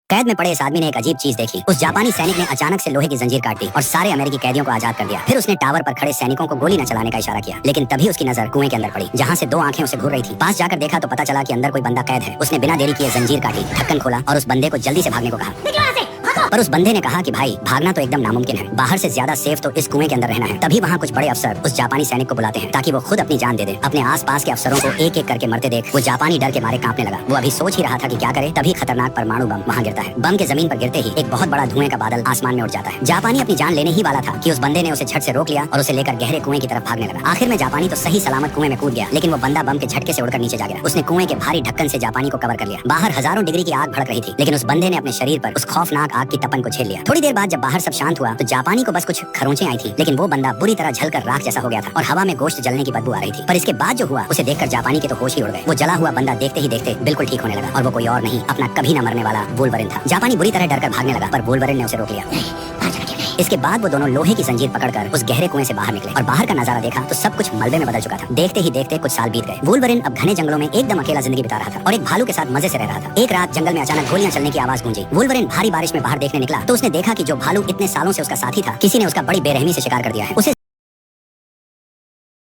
कैद में पड़े इस आदमी ने एक अजीब चीज देखी। उस जापानी सैनिक ने अचानक से लोहे की जंजीर काट दी और सारे अमेरिकी कैदियों को आजाद कर दिया। फिर उसने टावर पर खड़े सैनिकों को गोली न चलाने का इशारा किया, लेकिन तभी उसकी नजर कुएं के अंदर पड़ी, जहाँ से दो आंखें उसे घूर रही थी। पास जाकर देखा तो पता चला कि अंदर कोई बंदा कैद है। उसने बिना देरी किए जंजीर काटी, ढक्कन खोला और उस बंदे को जल्दी से भागने को कहा। पर उस बंदे ने कहा कि भाई भागना तो एकदम नामुमकिन है, बाहर से ज्यादा सेफ तो इस कुएं के अंदर रहना है। तभी वहाँ कुछ बड़े अफसर उस जापानी सैनिक को बुलाते हैं ताकि वो खुद अपनी जान दे दे। अपने आसपास के अफसरों को एक एक करके मरते देख वो जापानी डर के मारे कांपने लगा। वो अभी सोच ही रहा था कि क्या करे, तभी खतरनाक परमाणु बम वहाँ गिरता है। बम के जमीन पर गिरते ही एक बहुत बड़ा धुएं का बादल आसमान में उड़ जाता है। जापानी अपनी जान लेने ही वाला था कि उस बंदे ने उसे झट से रोक लिया और उसे लेकर गहरे कुएं की तरफ भागने लगा। आखिर में जापानी तो सही सलामत कुएं में कूद गया, लेकिन वो बंदा बम के झटके से उड़कर नीचे जा गिरा। उसने कुएं के भारी ढक्कन से जापानी को कवर कर लिया। बाहर हजारों डिग्री की आग भड़क रही थी, लेकिन उस बंदे ने अपने शरीर पर उस खौफनाक आग की तपन को झेल लिया। थोड़ी देर बाद जब बाहर सब शांत हुआ तो जापानी को बस कुछ खरोंचें आई थी, लेकिन वो बंदा बुरी तरह जलकर राख जैसा हो गया था और हवा में गोश्त जलने की बदबू आ रही थी। पर इसके बाद जो हुआ उसे देखकर जापानी के तो होश ही उड़ गए। वो जला हुआ बंदा देखते ही देखते बिल्कुल ठीक होने लगा और वो कोई और नहीं, अपना कभी न मरने वाला वुल्वरिन था। जापानी बुरी तरह डरकर भागने लगा, पर वुल्वरिन ने उसे रोक लिया। इसके बाद वो दोनों लोहे की जंजीर पकड़कर उस गहरे कुएं से बाहर निकले और बाहर का नजारा देखा तो सब कुछ मलबे में बदल चुका था। देखते ही देखते कुछ साल बीत गए। वुल्वरिन अब घने जंगलों में एकदम अकेला जिंदगी बिता रहा था और एक भालू के साथ मजे से रह रहा था। एक रात जंगल में अचानक गोलियां चलने की आवाज गूंजी। वुल्वरिन भारी बारिश में बाहर देखने निकला तो उसने देखा कि जो भालू इतने सालों से उसका साथी था, किसी ने उसका बड़ी बेरहमी से शिकार कर दिया है। उसे